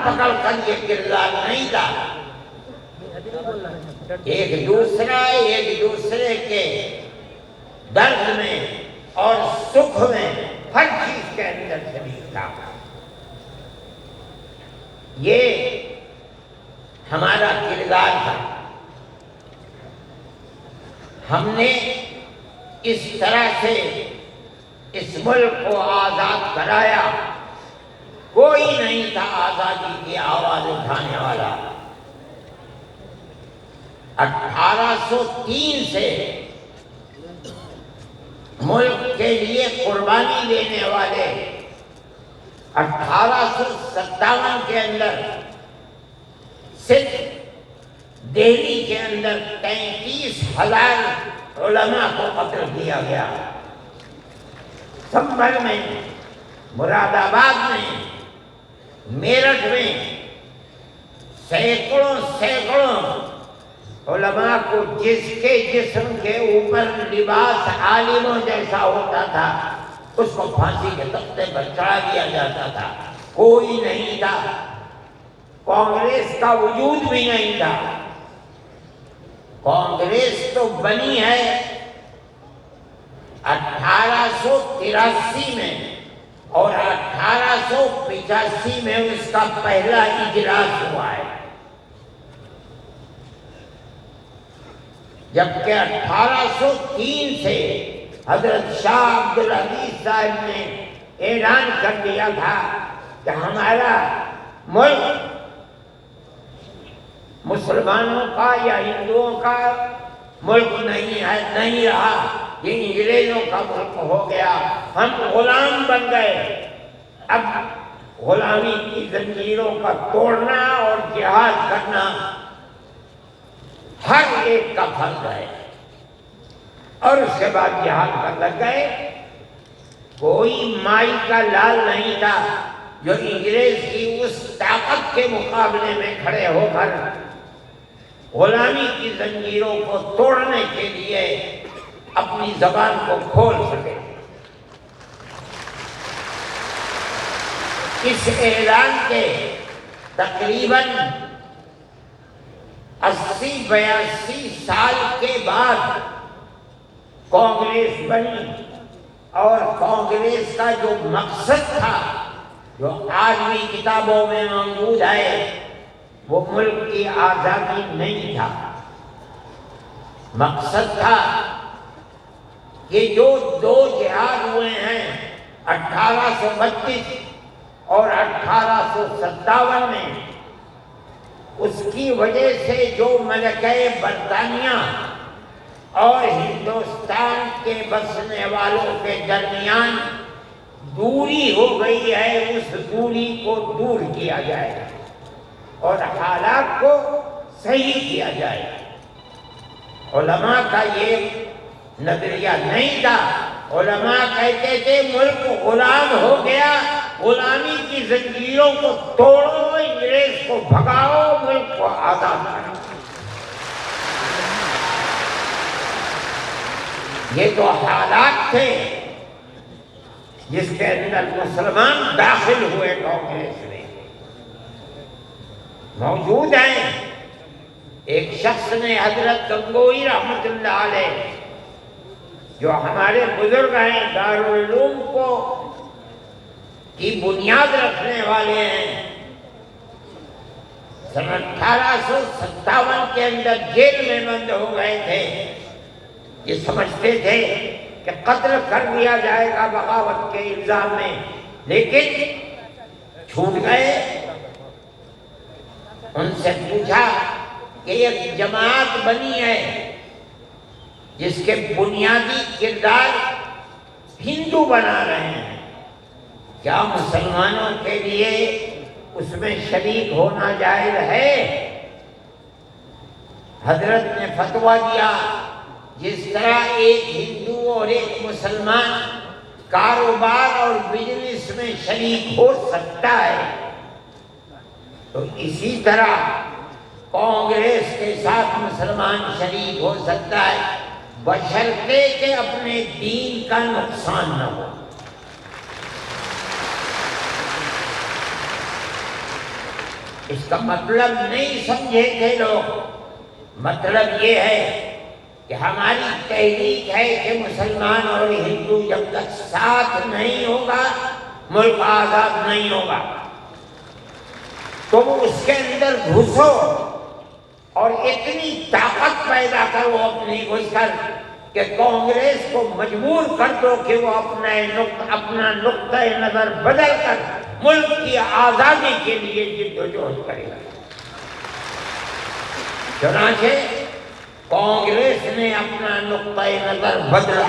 پکڑ کر یہ کردار نہیں تھا، ایک دوسرے کے درد میں اور سکھ میں ہر چیز کے اندر شریک تھا۔ یہ ہمارا کردار تھا۔ ہم نے اس طرح سے اس ملک کو آزاد کرایا، کوئی نہیں تھا آزادی کی آواز اٹھانے والا۔ 1803 سے ملک کے لیے قربانی دینے والے 1857 کے اندر صرف دہلی کے اندر 33,000 علماء کو قتل کیا گیا۔ سنبھل میں، مراد آباد میں، میرٹھ میں سینکڑوں علماء کو جس کے جسم کے اوپر لباس عالموں جیسا ہوتا تھا اس کو پھانسی کے تختے پر چڑھا دیا جاتا تھا۔ کوئی نہیں تھا، کانگریس کا وجود بھی نہیں تھا۔ کانگریس تو بنی ہے 1883 میں اور 1885 میں اس کا پہلا اجلاس ہوا ہے، جبکہ 1803 سے حضرت شاہ عبدالعزیز صاحب نے اعلان کر دیا تھا کہ ہمارا ملک مسلمانوں کا یا ہندوؤں کا ملک نہیں رہا، یہ انگریزوں کا ملک ہو گیا، ہم غلام بن گئے۔ اب غلامی کی زنجیروں کا توڑنا اور جہاد کرنا ہر ایک کا فرض ہے، اور اس کے بعد جہاد پر لگ گئے۔ کوئی مائی کا لال نہیں تھا جو انگریز کی اس طاقت کے مقابلے میں کھڑے ہو کر غلامی کی زنجیروں کو توڑنے کے لیے اپنی زبان کو کھول سکے۔ اس اعلان کے تقریباً 80-82 سال کے بعد کانگریس بنی، اور کانگریس کا جو مقصد تھا جو آج بھی کتابوں میں موجود ہے وہ ملک کی آزادی نہیں تھا۔ مقصد تھا کہ جو دو جہاد ہوئے ہیں 1832 اور 1857 میں، اس کی وجہ سے جو ملکہ برطانیہ اور ہندوستان کے بسنے والوں کے درمیان دوری ہو گئی ہے، اس دوری کو دور کیا جائے اور حالات کو صحیح کیا جائے۔ علماء کا یہ نظریہ نہیں تھا۔ علماء کہتے تھے ملک غلام ہو گیا، غلامی کی زنجیروں کو توڑو، انگریز کو بھگاؤ، ملک کو آزاد کرو۔ یہ تو حالات تھے جس کے اندر مسلمان داخل ہوئے کانگریس میں۔ موجود ہیں، ایک شخص نے حضرت گنگوئی رحمت اللہ علیہ جو ہمارے بزرگ ہیں، دارالعلوم کو کی بنیاد رکھنے والے ہیں، سن 1857 کے اندر جیل میں بند ہو گئے تھے۔ یہ سمجھتے تھے کہ قتل کر دیا جائے گا بغاوت کے الزام میں، لیکن چھوٹ گئے۔ ان سے پوچھا کہ ایک جماعت بنی ہے جس کے بنیادی کردار ہندو بنا رہے ہیں، کیا مسلمانوں کے لیے اس میں شریک ہونا جائز ہے؟ حضرت نے فتویٰ دیا جس طرح ایک ہندو اور ایک مسلمان کاروبار اور بزنس میں شریک ہو سکتا ہے، تو اسی طرح کانگریس کے ساتھ مسلمان شریک ہو سکتا ہے، بشرطے کہ اپنے دین کا نقصان نہ ہو۔ اس کا مطلب نہیں سمجھے تھے لوگ. مطلب یہ ہے کہ ہماری تحریک ہے کہ مسلمان اور ہندو جب تک ساتھ نہیں ہوگا ملک آزاد نہیں ہوگا. تم اس کے اندر گھسو اور اتنی طاقت پیدا کرو اپنی گھس کر کہ کانگریس کو مجبور کر دو کہ وہ اپنا نقطۂ نظر بدل کر ملک کی آزادی کے لیے جدوجہد کرے گا. چنانچہ کانگریس نے اپنا نقطۂ نظر بدلا،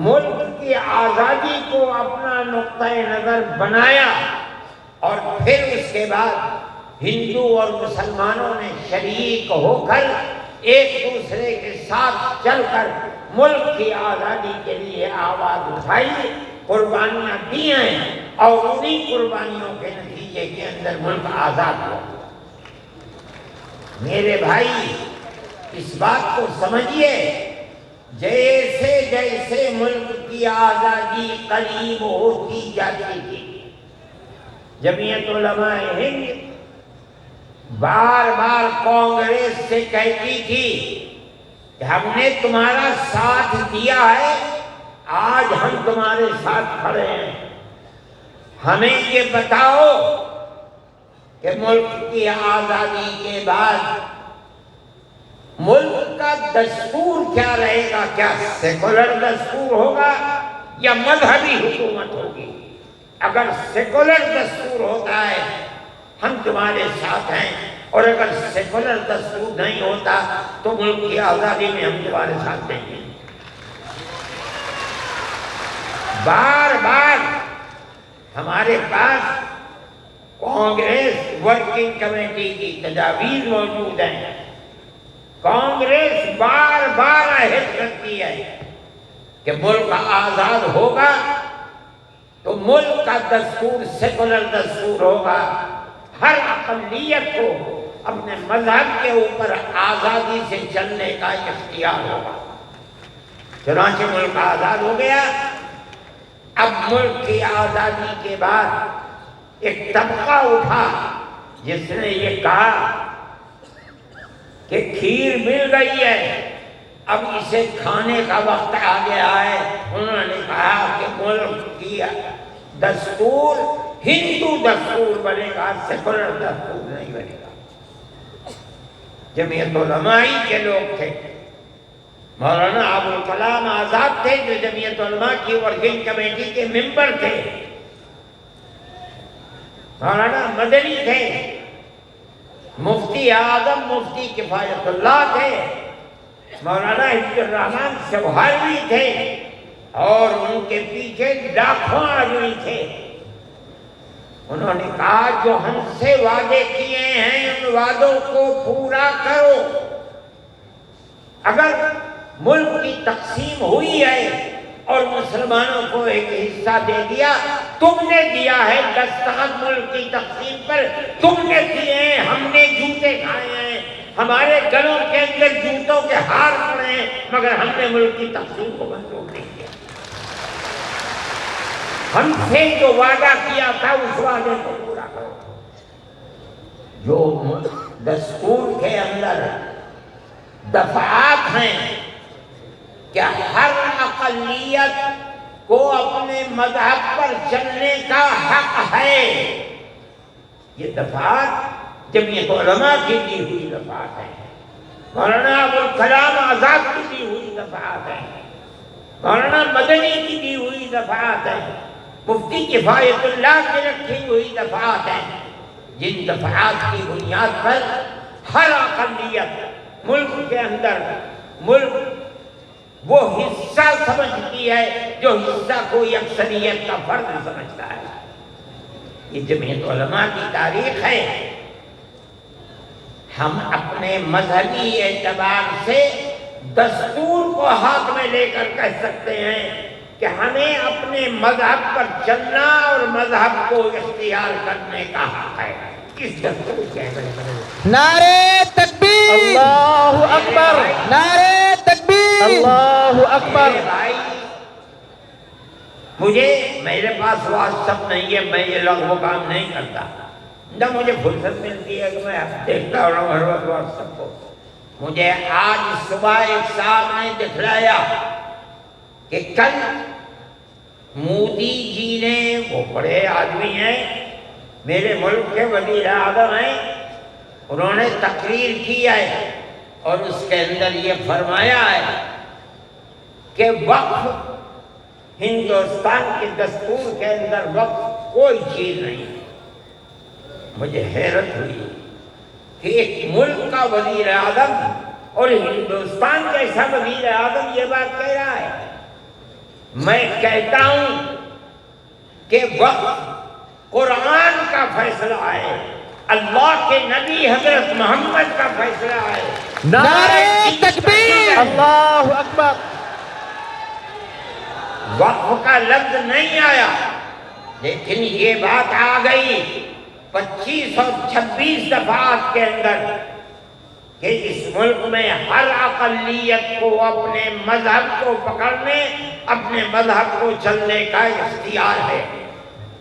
ملک کی آزادی کو اپنا نقطۂ نظر بنایا، اور پھر اس کے بعد ہندو اور مسلمانوں نے شریک ہو کر ایک دوسرے کے ساتھ چل کر ملک کی آزادی کے لیے آواز اٹھائی، قربانیاں دی ہیں، اور انہی قربانیوں کے نتیجے کے اندر ملک آزاد ہوا. میرے بھائی اس بات کو سمجھیے، جیسے جیسے ملک کی آزادی قریب ہوتی جاتی تھی، جمعیت علماء ہند بار بار کانگریس سے کہتی تھی کہ ہم نے تمہارا ساتھ دیا ہے، آج ہم تمہارے ساتھ کھڑے ہیں، ہمیں یہ بتاؤ کہ ملک کی آزادی کے بعد ملک کا دستور کیا رہے گا، کیا سیکولر دستور ہوگا یا مذہبی حکومت ہوگی؟ اگر سیکولر دستور ہوتا ہے ہم تمہارے ساتھ ہیں، اور اگر سیکولر دستور نہیں ہوتا تو ملک کی آزادی میں ہم تمہارے ساتھ نہیں ہیں. بار بار ہمارے پاس کانگریس ورکنگ کمیٹی کی تجاویز موجود ہیں. کانگریس بار بار عہد کرتی ہے کہ ملک آزاد ہوگا تو ملک کا دستور سیکولر دستور ہوگا، ہر اقلیت کو اپنے مذہب کے اوپر آزادی سے چلنے کا اختیار ہوگا. چنانچہ ملک آزاد ہو گیا. اب ملک کی آزادی کے بعد ایک طبقہ اٹھا جس نے یہ کہا کہ کھیر مل گئی ہے، اب اسے کھانے کا وقت آ گیا ہے. انہوں نے کہا کہ ملک کی دستور ہندو دستور بنے گا، سیکولر دستور نہیں بنے گا. جمعیت علماء کے لوگ تھے، مولانا ابوالکلام آزاد تھے جو جمعیت علماء کی ورکنگ کمیٹی کے ممبر تھے، مولانا مدنی تھے، مفتی اعظم مفتی کفایت اللہ تھے، مولانا حفظ الرحمن سبحانی تھے، اور ان کے پیچھے لاکھوں آدمی تھے. انہوں نے کہا جو ہم سے وعدے کیے ہیں ان وعدوں کو پورا کرو. اگر ملک کی تقسیم ہوئی ہے اور مسلمانوں کو ایک حصہ دے دیا، تم نے دیا ہے دستخط ملک کی تقسیم پر، تم نے کیے ہیں، ہم نے جوتے کھائے ہیں، ہمارے گلوں کے اندر جوتوں کے ہار پڑے ہیں، مگر ہم نے ملک کی تقسیم کو منظور نہیں کیا. ہم سے جو وعدہ کیا تھا اس وعدے کو پورا کرو. جو دستور کے اندر دفعات ہیں کہ ہر اقلیت کو اپنے مذہب پر چلنے کا حق ہے، یہ دفعات جمعیت علماء کی دی ہوئی دفعات ہیں، مولانا ابوالکلام آزاد کی دی ہوئی دفعات ہیں، مولانا مدنی کی دی ہوئی دفعات ہیں، مفتی کفایت اللہ کی رکھی ہوئی دفعات ہیں، جن دفعات کی بنیاد پر ہر اقلیت ملک کے اندر ملک وہ حصہ سمجھتی ہے جو حصہ کوئی اکثریت کا فرد سمجھتا ہے. یہ جمعیت علماء کی تاریخ ہے. ہم اپنے مذہبی اعتبار سے دستور کو ہاتھ میں لے کر کہہ سکتے ہیں کہ ہمیں اپنے مذہب پر چلنا اور مذہب کو اختیار کرنے کا حق ہے. کس دستور کے نعرے تکبیر، اللہ اکبر، نعرے تکبیر، اللہ اکبر. بھائی مجھے میرے پاس واٹس ایپ نہیں ہے، میں یہ لغو کام نہیں کرتا، نہ مجھے فرصت ملتی ہے کہ میں دیکھتا رہوں ہر وقت واٹسپ کو. مجھے آج صبح ایک صاحب نے دکھلایا کہ کل مودی جی نے، وہ بڑے آدمی ہیں، میرے ملک کے وزیر اعظم ہیں، انہوں نے تقریر کی ہے اور اس کے اندر یہ فرمایا ہے کہ وقف ہندوستان کے دستور کے اندر وقف کوئی چیز نہیں. مجھے حیرت ہوئی کہ ایک ملک کا وزیر اعظم اور ہندوستان کا ایسا وزیر اعظم یہ بات کہہ رہا ہے. میں کہتا ہوں کہ وقت قرآن کا فیصلہ ہے، اللہ کے نبی حضرت محمد کا فیصلہ ہے. نعرہ تکبیر، اللہ اکبر. وقف کا لفظ نہیں آیا، لیکن یہ بات آ گئی 2526 دفعات کے اندر کہ اس ملک میں ہر اقلیت کو اپنے مذہب کو پکڑنے، اپنے مذہب کو چلنے کا اختیار ہے.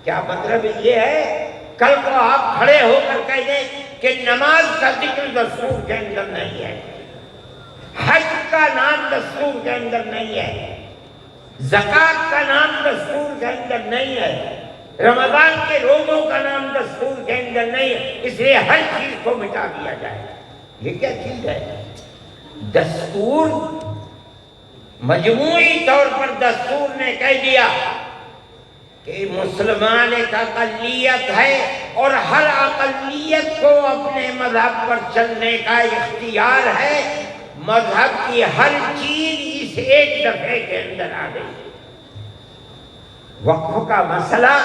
کیا مطلب یہ ہے؟ کل کو آپ کھڑے ہو کر کہہ دیں کہ نماز کا ذکر دستور کے اندر نہیں ہے، حج کا نام دستور کے اندر نہیں ہے، زکوٰۃ کا نام دستور کے اندر نہیں ہے، رمضان کے روزوں کا نام دستور کے اندر نہیں ہے، اس لیے ہر چیز کو مٹا دیا جائے. یہ کیا چیز ہے؟ دستور مجموعی طور پر دستور نے کہہ دیا کہ مسلمان ایک اقلیت ہے اور ہر اقلیت کو اپنے مذہب پر چلنے کا اختیار ہے. مذہب کی ہر چیز اس ایک دفعے کے اندر آ گئی. وقف کا مسئلہ،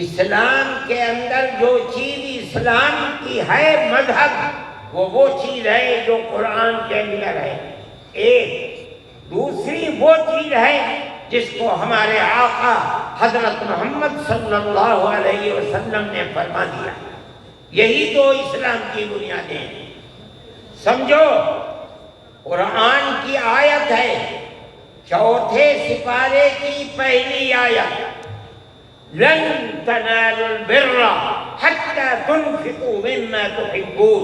اسلام کے اندر جو چیز اسلام کی ہے مذہب، وہ چیز ہے جو قرآن کے اندر ہے. ایک دوسری وہ چیز ہے جس کو ہمارے آقا حضرت محمد صلی اللہ علیہ وسلم نے فرما دیا. یہی تو اسلام کی بنیادیں ہیں. سمجھو، قرآن کی آیت ہے 4 سپارے کی پہلی آیت، لن تنالوا البر حتى تنفقوا مما تحبون.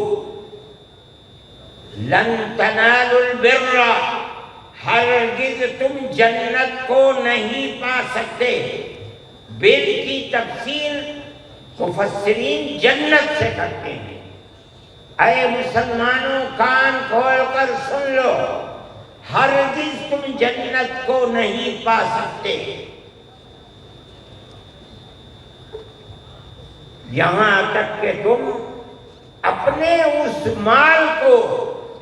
لن تنالوا البر، ہرگز تم جنت کو نہیں پا سکتے. بر کی تفسیر مفسرین جنت سے کرتے ہیں. اے مسلمانوں کان کھول کر سن لو، ہرگز تم جنت کو نہیں پا سکتے یہاں تک کہ تم اپنے اس مال کو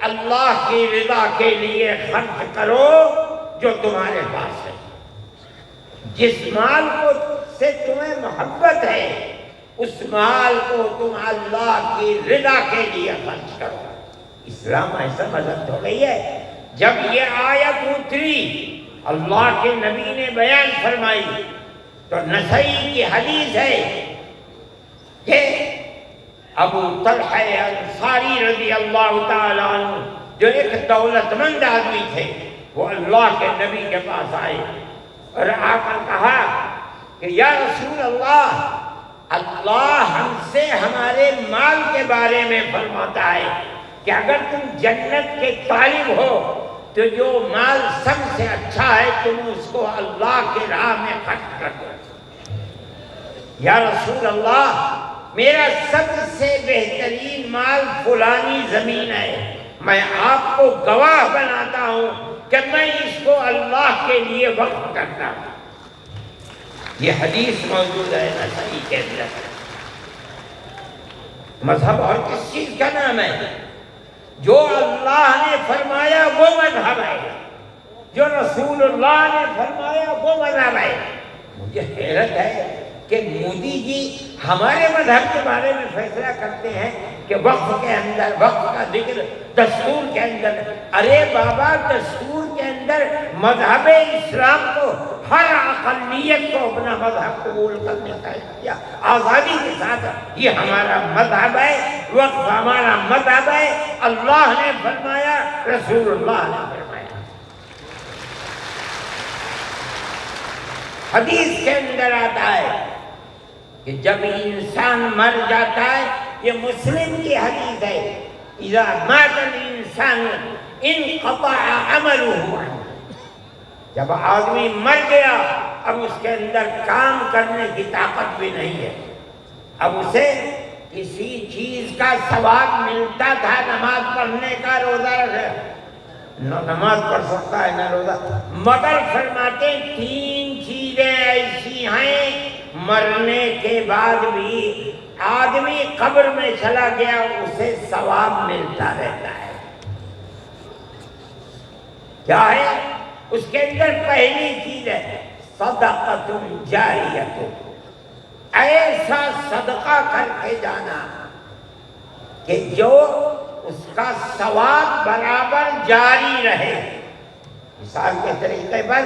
اللہ کی رضا کے لیے خرچ کرو جو تمہارے پاس ہے. جس مال کو سے تمہیں محبت ہے اس مال کو تم اللہ کی رضا کے لیے خرچ کرو. اسلام ایسا مذہب تھوڑی ہے. جب یہ آیت اتری اللہ کے نبی نے بیان فرمائی تو نسائی کی حدیث ہے کہ ابو طلحہ انصاری رضی اللہ تعالیٰ عنہ جو ایک دولت مند آدمی تھے، وہ اللہ کے نبی کے پاس آئے اور آ کر کہا کہ یا رسول اللہ، اللہ ہم سے ہمارے مال کے بارے میں فرماتا ہے کہ اگر تم جنت کے طالب ہو تو جو مال سب سے اچھا ہے تم اس کو اللہ کے راہ میں خرچ کر دو. یا رسول اللہ، میرا سب سے بہترین مال فلانی زمین ہے، میں آپ کو گواہ بناتا ہوں کہ میں اس کو اللہ کے لیے وقف کرتا ہوں. یہ حدیث موجود ہے نسائی کے اندر. مذہب اور کس چیز کا نام ہے؟ جو اللہ نے فرمایا وہ مذہب ہے، جو رسول اللہ نے فرمایا وہ مذہب ہے. مجھے حیرت ہے کہ مودی جی ہمارے مذہب کے بارے میں فیصلہ کرتے ہیں کہ وقف کے اندر، وقف کا ذکر دستور کے اندر. ارے بابا، دستور کے اندر مذہب اسلام کو ہر اقلیت کو اپنا مذہب قبول کرنے کا اختیار آزادی کے ساتھ. یہ ہمارا مذہب ہے، وقف ہمارا مذہب ہے. اللہ نے فرمایا، رسول اللہ نے فرمایا. حدیث کے اندر آتا ہے کہ جب انسان مر جاتا ہے، یہ مسلم کی حدیث ہے، اذا مات الانسان انقطع عمله عنه، جب آدمی مر گیا اب اس کے اندر کام کرنے کی طاقت بھی نہیں ہے، اب اسے کسی چیز کا ثواب ملتا تھا، نماز پڑھنے کا، روزہ رکھے، نہ نماز پڑھ سکتا ہے نہ روزہ، مگر فرماتے ہیں 3 چیزیں ایسی ہیں مرنے کے بعد بھی آدمی قبر میں چلا گیا اسے ثواب ملتا رہتا ہے۔ کیا ہے؟ اس کے اندر پہلی چیز ہے صدقۃ جاریۃ، ایسا صدقہ کر کے جانا کہ جو اس کا ثواب برابر جاری رہے۔ مثال کے طریقے پر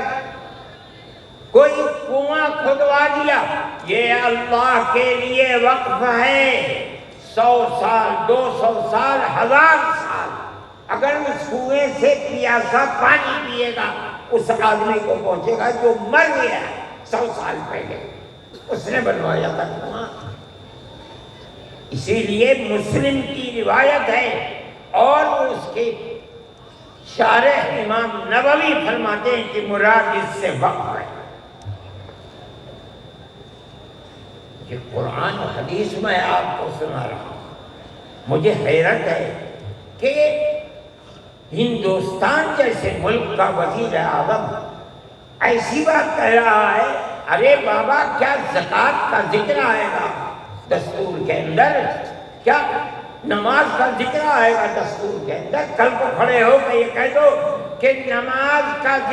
کوئی کنواں کھدوا دیا، یہ اللہ کے لیے وقف ہے، 100 سال 200 سال 1000 سال اگر اس کنویں سے پیاسا پانی پیے گا اس آدمی کو پہنچے گا جو مر گیا 100 سال پہلے، اس نے بنوایا تھا کنواں۔ اسی لیے مسلم کی روایت ہے اور اس کے شارح امام نووی فرماتے ہیں کہ مراد اس سے وقف ہے۔ یہ قرآن و حدیث میں آپ کو سنا رہا ہوں، مجھے حیرت ہے کہ ہندوستان جیسے ملک کا وزیر اعظم ایسی بات کہہ رہا ہے، ارے بابا کیا زکوٰۃ کا ذکر آئے گا دستور کے اندر، کیا نماز کا ذکر آئے گا دستور کے اندر؟ کل کو کھڑے ہو کے یہ کہہ دو کہ نماز کا